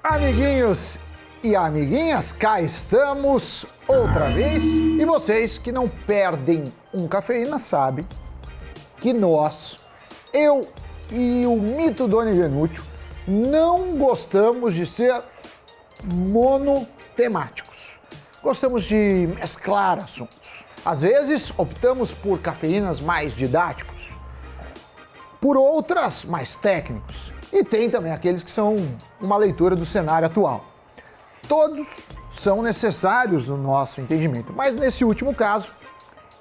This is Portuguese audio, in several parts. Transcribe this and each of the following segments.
Amiguinhos e amiguinhas, cá estamos outra vez. E vocês que não perdem um cafeína sabem que nós, eu e o mito Doni Venúcio, não gostamos de ser monotemáticos. Gostamos de mesclar assuntos. Às vezes optamos por cafeínas mais didáticos, por outras mais técnicos. E tem também aqueles que são uma leitura do cenário atual. Todos são necessários no nosso entendimento, mas nesse último caso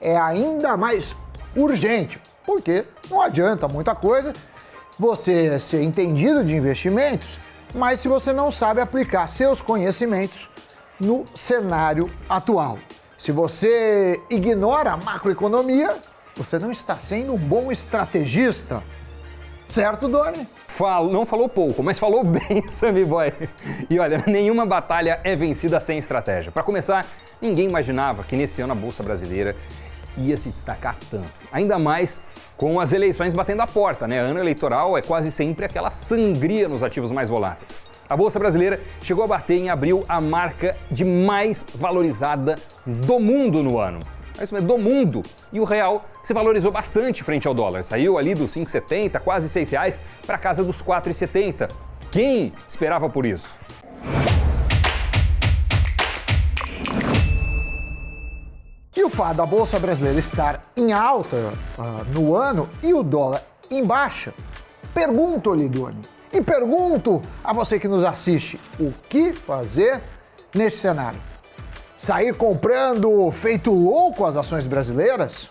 é ainda mais urgente, porque não adianta muita coisa você ser entendido de investimentos, mas se você não sabe aplicar seus conhecimentos no cenário atual. Se você ignora a macroeconomia, você não está sendo um bom estrategista. Certo, Doni? Não falou pouco, mas falou bem, Sammy Boy. E olha, nenhuma batalha é vencida sem estratégia. Para começar, ninguém imaginava que nesse ano a Bolsa Brasileira ia se destacar tanto. Ainda mais com as eleições batendo a porta, né? Ano eleitoral é quase sempre aquela sangria nos ativos mais voláteis. A Bolsa Brasileira chegou a bater em abril a marca de mais valorizada do mundo no ano. É isso mesmo, do mundo. E o real se valorizou bastante frente ao dólar. Saiu ali dos 5,70, quase R$6, para casa dos 4,70. Quem esperava por isso? E o fato da Bolsa Brasileira estar em alta no ano e o dólar em baixa, pergunto-lhe, Doni, e pergunto a você que nos assiste, o que fazer nesse cenário? Sair comprando feito louco as ações brasileiras?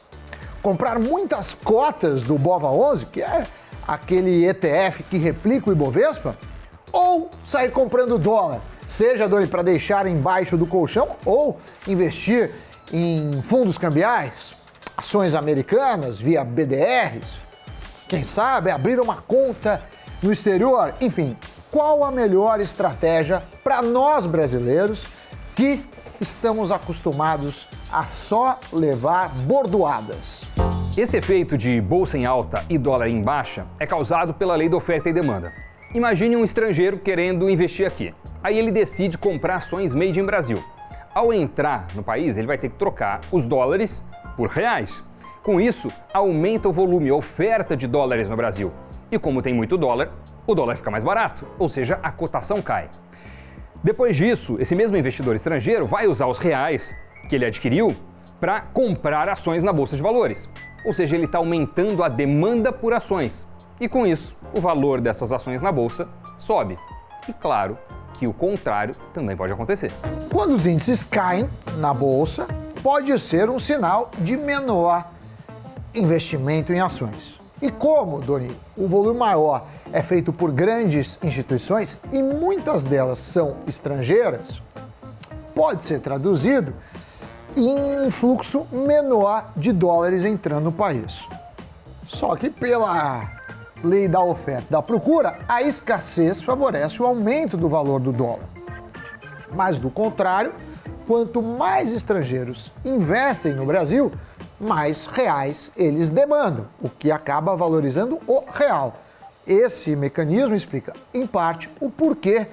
Comprar muitas cotas do BOVA11, que é aquele ETF que replica o Ibovespa? Ou sair comprando dólar, seja, Doni, para deixar embaixo do colchão ou investir em fundos cambiais, ações americanas via BDRs? Quem sabe abrir uma conta no exterior? Enfim, qual a melhor estratégia para nós brasileiros que estamos acostumados a só levar bordoadas? Esse efeito de bolsa em alta e dólar em baixa é causado pela lei da oferta e demanda. Imagine um estrangeiro querendo investir aqui. Aí ele decide comprar ações made in Brasil. Ao entrar no país, ele vai ter que trocar os dólares por reais. Com isso, aumenta o volume, a oferta de dólares no Brasil. E como tem muito dólar, o dólar fica mais barato, ou seja, a cotação cai. Depois disso, esse mesmo investidor estrangeiro vai usar os reais que ele adquiriu para comprar ações na Bolsa de Valores. Ou seja, ele está aumentando a demanda por ações. E com isso, o valor dessas ações na Bolsa sobe. E claro que o contrário também pode acontecer. Quando os índices caem na Bolsa, pode ser um sinal de menor investimento em ações. E como, Doni, o volume maior é feito por grandes instituições e muitas delas são estrangeiras, pode ser traduzido em um fluxo menor de dólares entrando no país. Só que pela lei da oferta e da procura, a escassez favorece o aumento do valor do dólar. Mas do contrário, quanto mais estrangeiros investem no Brasil, mais reais eles demandam, o que acaba valorizando o real. Esse mecanismo explica, em parte, o porquê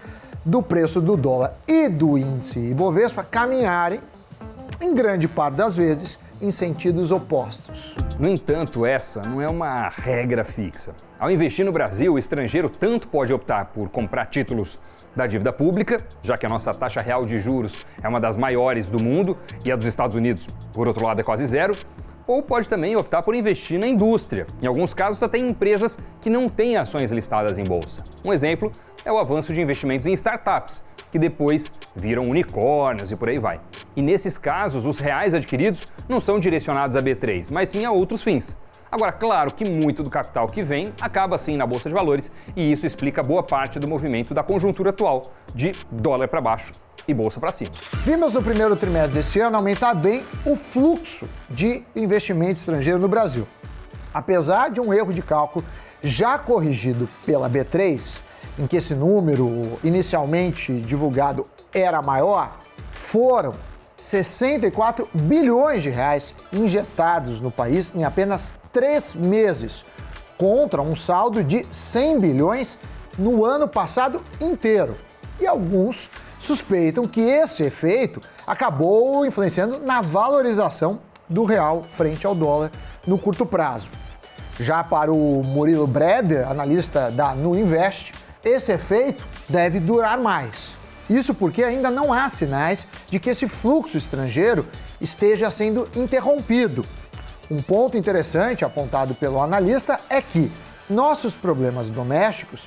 do preço do dólar e do índice Ibovespa caminharem, em grande parte das vezes, em sentidos opostos. No entanto, essa não é uma regra fixa. Ao investir no Brasil, o estrangeiro tanto pode optar por comprar títulos da dívida pública, já que a nossa taxa real de juros é uma das maiores do mundo e a dos Estados Unidos, por outro lado, é quase zero, ou pode também optar por investir na indústria. Em alguns casos, até em empresas que não têm ações listadas em bolsa. Um exemplo é o avanço de investimentos em startups, que depois viram unicórnios e por aí vai. E nesses casos, os reais adquiridos não são direcionados a B3, mas sim a outros fins. Agora, claro que muito do capital que vem acaba sim na Bolsa de Valores e isso explica boa parte do movimento da conjuntura atual de dólar para baixo e bolsa para cima. Vimos no primeiro trimestre desse ano aumentar bem o fluxo de investimento estrangeiro no Brasil. Apesar de um erro de cálculo já corrigido pela B3, em que esse número inicialmente divulgado era maior, foram 64 bilhões de reais injetados no país em apenas 3 meses, contra um saldo de 100 bilhões no ano passado inteiro. E alguns suspeitam que esse efeito acabou influenciando na valorização do real frente ao dólar no curto prazo. Já para o Murilo Breder, analista da Nuinvest, esse efeito deve durar mais. Isso porque ainda não há sinais de que esse fluxo estrangeiro esteja sendo interrompido. Um ponto interessante apontado pelo analista é que nossos problemas domésticos,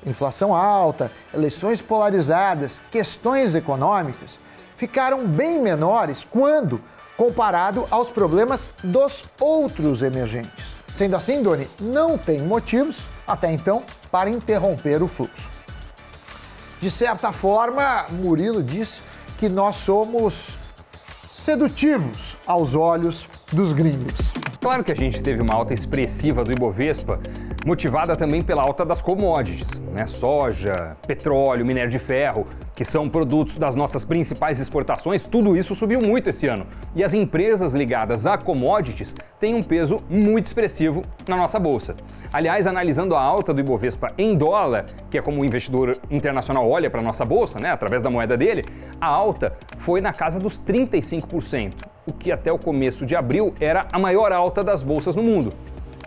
inflação alta, eleições polarizadas, questões econômicas, ficaram bem menores quando comparado aos problemas dos outros emergentes. Sendo assim, Doni, não tem motivos, até então, para interromper o fluxo. De certa forma, Murilo disse que nós somos sedutivos aos olhos dos gringos. Claro que a gente teve uma alta expressiva do Ibovespa, motivada também pela alta das commodities, né? Soja, petróleo, minério de ferro, que são produtos das nossas principais exportações, tudo isso subiu muito esse ano. E as empresas ligadas a commodities têm um peso muito expressivo na nossa bolsa. Aliás, analisando a alta do Ibovespa em dólar, que é como o investidor internacional olha para a nossa bolsa, né, através da moeda dele, a alta foi na casa dos 35%, o que até o começo de abril era a maior alta das bolsas no mundo.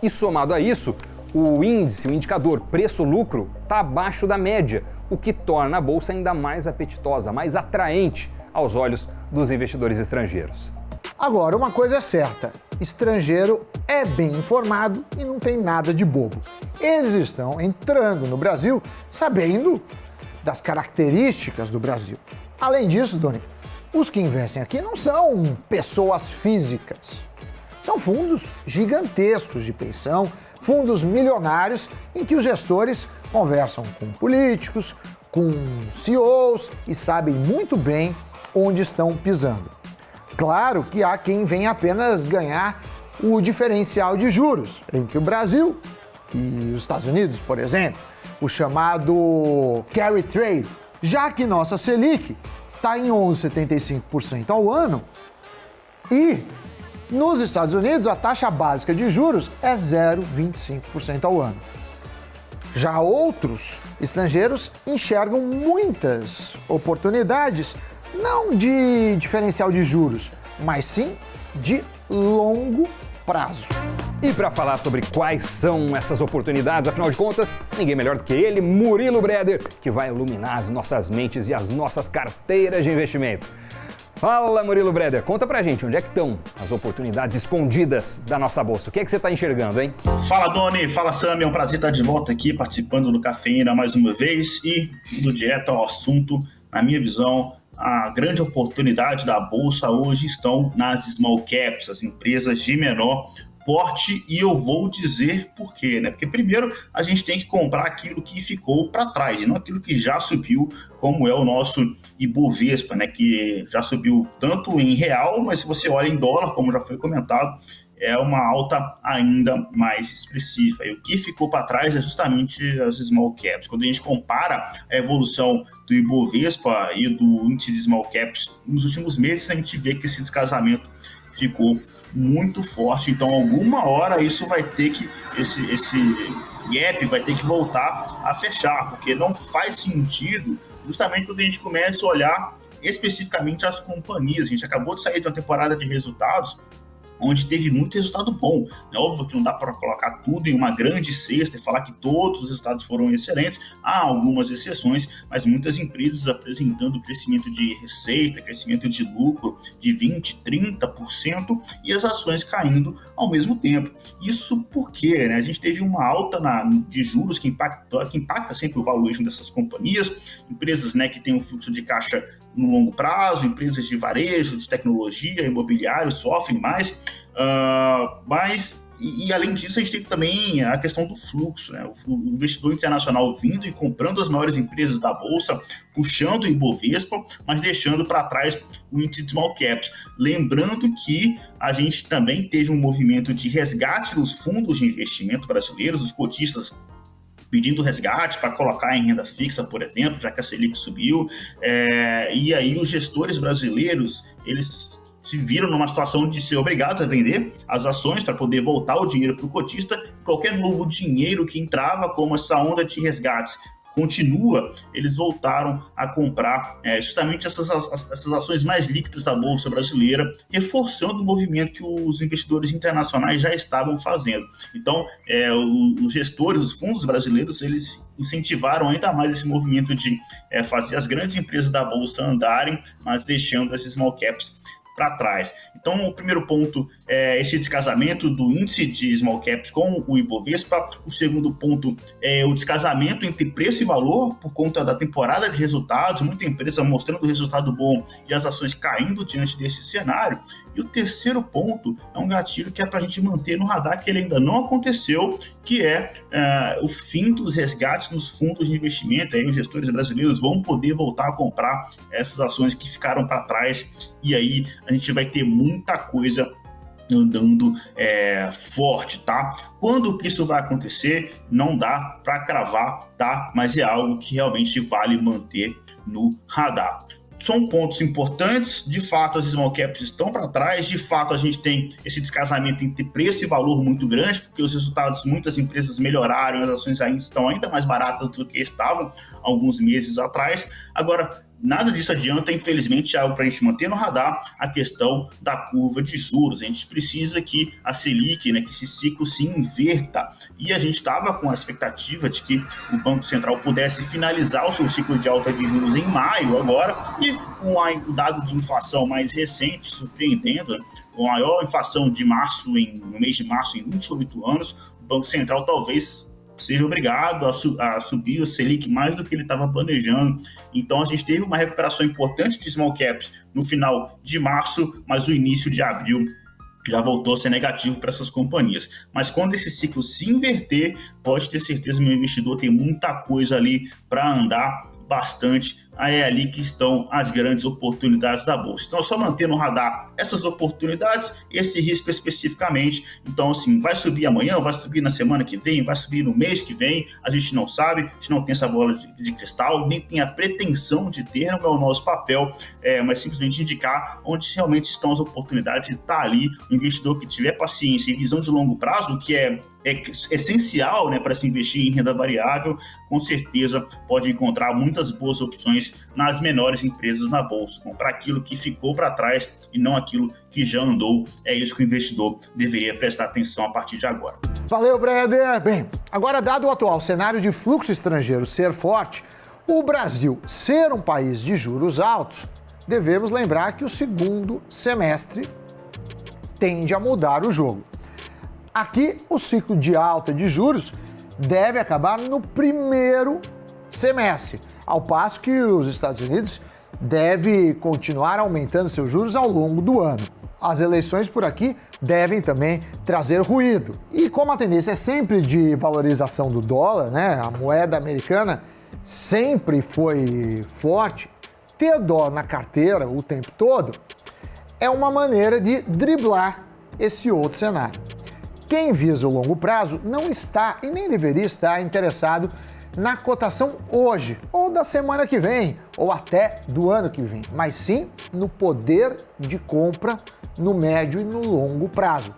E somado a isso, o índice, o indicador preço-lucro, está abaixo da média, o que torna a bolsa ainda mais apetitosa, mais atraente aos olhos dos investidores estrangeiros. Agora, uma coisa é certa, estrangeiro é bem informado e não tem nada de bobo. Eles estão entrando no Brasil sabendo das características do Brasil. Além disso, Doni, os que investem aqui não são pessoas físicas. São fundos gigantescos de pensão, fundos milionários em que os gestores conversam com políticos, com CEOs e sabem muito bem onde estão pisando. Claro que há quem vem apenas ganhar o diferencial de juros entre o Brasil e os Estados Unidos, por exemplo, o chamado carry trade, já que nossa Selic está em 11,75% ao ano e nos Estados Unidos a taxa básica de juros é 0,25% ao ano. Já outros estrangeiros enxergam muitas oportunidades, não de diferencial de juros, mas sim de longo prazo. E para falar sobre quais são essas oportunidades, afinal de contas, ninguém melhor do que ele, Murilo Breder, que vai iluminar as nossas mentes e as nossas carteiras de investimento. Fala, Murilo Breder, conta pra gente onde é que estão as oportunidades escondidas da nossa bolsa. O que é que você está enxergando, hein? Fala, Doni, fala, Sam, é um prazer estar de volta aqui participando do Cafeína mais uma vez e indo direto ao assunto. Na minha visão, a grande oportunidade da bolsa hoje estão nas small caps, as empresas de menor porte, e eu vou dizer por quê, né? Porque primeiro a gente tem que comprar aquilo que ficou para trás, e não aquilo que já subiu, como é o nosso Ibovespa, né? Que já subiu tanto em real, mas se você olha em dólar, como já foi comentado, é uma alta ainda mais expressiva. E o que ficou para trás é justamente as small caps. Quando a gente compara a evolução do Ibovespa e do índice de small caps nos últimos meses, a gente vê que esse descasamento ficou muito forte. Então, alguma hora isso vai ter que, esse gap vai ter que voltar a fechar, porque não faz sentido, justamente quando a gente começa a olhar especificamente as companhias. A gente acabou de sair de uma temporada de resultados onde teve muito resultado bom. É óbvio que não dá para colocar tudo em uma grande cesta e falar que todos os resultados foram excelentes. Há algumas exceções, mas muitas empresas apresentando crescimento de receita, crescimento de lucro de 20%, 30% e as ações caindo ao mesmo tempo. Isso porque, né, a gente teve uma alta de juros que impacta sempre o valuation dessas companhias, empresas, né, que têm um fluxo de caixa no longo prazo, empresas de varejo, de tecnologia, imobiliário, sofrem mais, mas além disso a gente tem também a questão do fluxo, né? O investidor internacional vindo e comprando as maiores empresas da bolsa, puxando o Ibovespa, mas deixando para trás o índice de small caps. Lembrando que a gente também teve um movimento de resgate dos fundos de investimento brasileiros, os cotistas pedindo resgate para colocar em renda fixa, por exemplo, já que a Selic subiu, e aí os gestores brasileiros, eles se viram numa situação de ser obrigados a vender as ações para poder voltar o dinheiro para o cotista. Qualquer novo dinheiro que entrava, como essa onda de resgates, continua, eles voltaram a comprar justamente essas ações mais líquidas da Bolsa Brasileira, reforçando o movimento que os investidores internacionais já estavam fazendo. Então, os gestores, os fundos brasileiros, eles incentivaram ainda mais esse movimento de fazer as grandes empresas da Bolsa andarem, mas deixando esses small caps para trás. Então, o primeiro ponto é esse descasamento do índice de small caps com o Ibovespa. O segundo ponto é o descasamento entre preço e valor por conta da temporada de resultados, muita empresa mostrando resultado bom e as ações caindo diante desse cenário. E o terceiro ponto é um gatilho que é para a gente manter no radar, que ele ainda não aconteceu, que é o fim dos resgates nos fundos de investimento. Aí os gestores brasileiros vão poder voltar a comprar essas ações que ficaram para trás, e aí a gente vai ter muita coisa andando forte, tá? Quando que isso vai acontecer, não dá para cravar, tá? Mas é algo que realmente vale manter no radar. São pontos importantes, de fato as small caps estão para trás, de fato a gente tem esse descasamento entre preço e valor muito grande, porque os resultados de muitas empresas melhoraram, as ações ainda estão ainda mais baratas do que estavam alguns meses atrás. Agora, nada disso adianta, infelizmente, é algo para a gente manter no radar, a questão da curva de juros. A gente precisa que a Selic, que esse ciclo se inverta. E a gente estava com a expectativa de que o Banco Central pudesse finalizar o seu ciclo de alta de juros em maio agora, e com o dado de inflação mais recente, surpreendendo, com a maior inflação de março, no mês de março, em 28 anos, o Banco Central talvez seja obrigado a subir o Selic mais do que ele estava planejando. Então a gente teve uma recuperação importante de small caps no final de março, mas o início de abril já voltou a ser negativo para essas companhias. Mas quando esse ciclo se inverter, pode ter certeza que o meu investidor tem muita coisa ali para andar bastante. Aí é ali que estão as grandes oportunidades da Bolsa. Então é só manter no radar essas oportunidades, esse risco especificamente. Então, assim, vai subir amanhã, vai subir na semana que vem, vai subir no mês que vem, a gente não sabe, a gente não tem essa bola de cristal, nem tem a pretensão de ter, não é o nosso papel, mas simplesmente indicar onde realmente estão as oportunidades e tá ali. O investidor que tiver paciência e visão de longo prazo, que é essencial, para se investir em renda variável, com certeza pode encontrar muitas boas opções nas menores empresas na Bolsa, comprar aquilo que ficou para trás e não aquilo que já andou. É isso que o investidor deveria prestar atenção a partir de agora. Valeu, Breder! Bem, agora dado o atual cenário de fluxo estrangeiro ser forte, o Brasil ser um país de juros altos, devemos lembrar que o segundo semestre tende a mudar o jogo. Aqui, o ciclo de alta de juros deve acabar no primeiro semestre, ao passo que os Estados Unidos devem continuar aumentando seus juros ao longo do ano. As eleições por aqui devem também trazer ruído. E como a tendência é sempre de valorização do dólar, a moeda americana sempre foi forte, ter dólar na carteira o tempo todo é uma maneira de driblar esse outro cenário. Quem visa o longo prazo não está e nem deveria estar interessado na cotação hoje, ou da semana que vem, ou até do ano que vem, mas sim no poder de compra no médio e no longo prazo.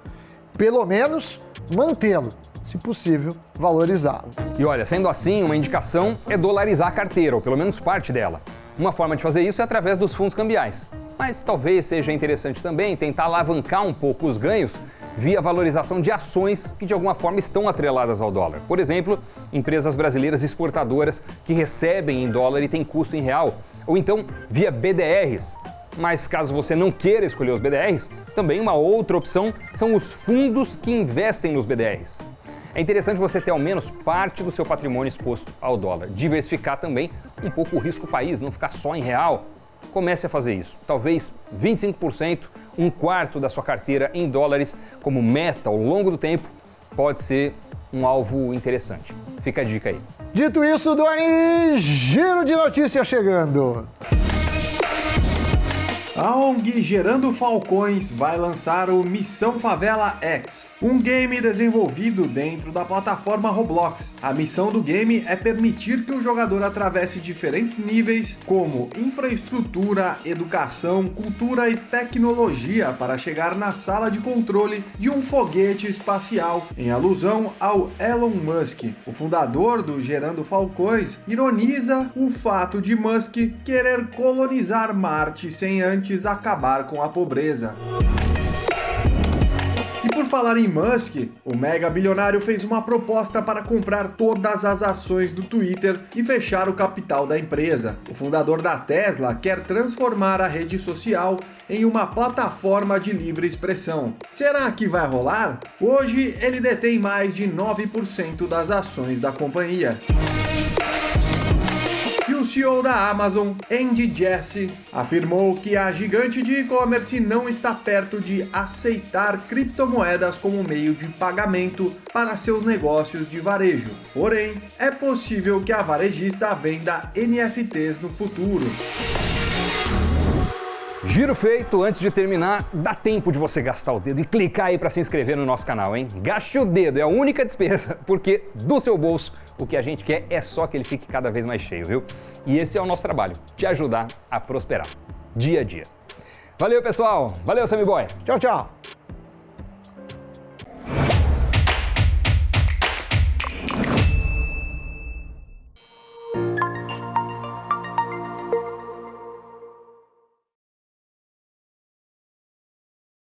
Pelo menos mantê-lo, se possível, valorizá-lo. E olha, sendo assim, uma indicação é dolarizar a carteira, ou pelo menos parte dela. Uma forma de fazer isso é através dos fundos cambiais. Mas talvez seja interessante também tentar alavancar um pouco os ganhos via valorização de ações que de alguma forma estão atreladas ao dólar. Por exemplo, empresas brasileiras exportadoras que recebem em dólar e têm custo em real. Ou então via BDRs. Mas caso você não queira escolher os BDRs, também uma outra opção são os fundos que investem nos BDRs. É interessante você ter ao menos parte do seu patrimônio exposto ao dólar. Diversificar também um pouco o risco país, não ficar só em real. Comece a fazer isso. Talvez 25%, um quarto da sua carteira em dólares como meta ao longo do tempo pode ser um alvo interessante. Fica a dica aí. Dito isso, Doni, giro de notícias chegando. A ONG Gerando Falcões vai lançar o Missão Favela X, um game desenvolvido dentro da plataforma Roblox. A missão do game é permitir que o jogador atravesse diferentes níveis, como infraestrutura, educação, cultura e tecnologia, para chegar na sala de controle de um foguete espacial, em alusão ao Elon Musk. O fundador do Gerando Falcões ironiza o fato de Musk querer colonizar Marte sem antes acabar com a pobreza. E por falar em Musk, o mega bilionário fez uma proposta para comprar todas as ações do Twitter e fechar o capital da empresa. O fundador da Tesla quer transformar a rede social em uma plataforma de livre expressão. Será que vai rolar? Hoje ele detém mais de 9% das ações da companhia. E o CEO da Amazon, Andy Jassy, afirmou que a gigante de e-commerce não está perto de aceitar criptomoedas como meio de pagamento para seus negócios de varejo. Porém, é possível que a varejista venda NFTs no futuro. Giro feito. Antes de terminar, dá tempo de você gastar o dedo e clicar aí para se inscrever no nosso canal, hein? Gaste o dedo, é a única despesa, porque do seu bolso o que a gente quer é só que ele fique cada vez mais cheio, viu? E esse é o nosso trabalho, te ajudar a prosperar, dia a dia. Valeu, pessoal! Valeu, Sammy Boy! Tchau, tchau!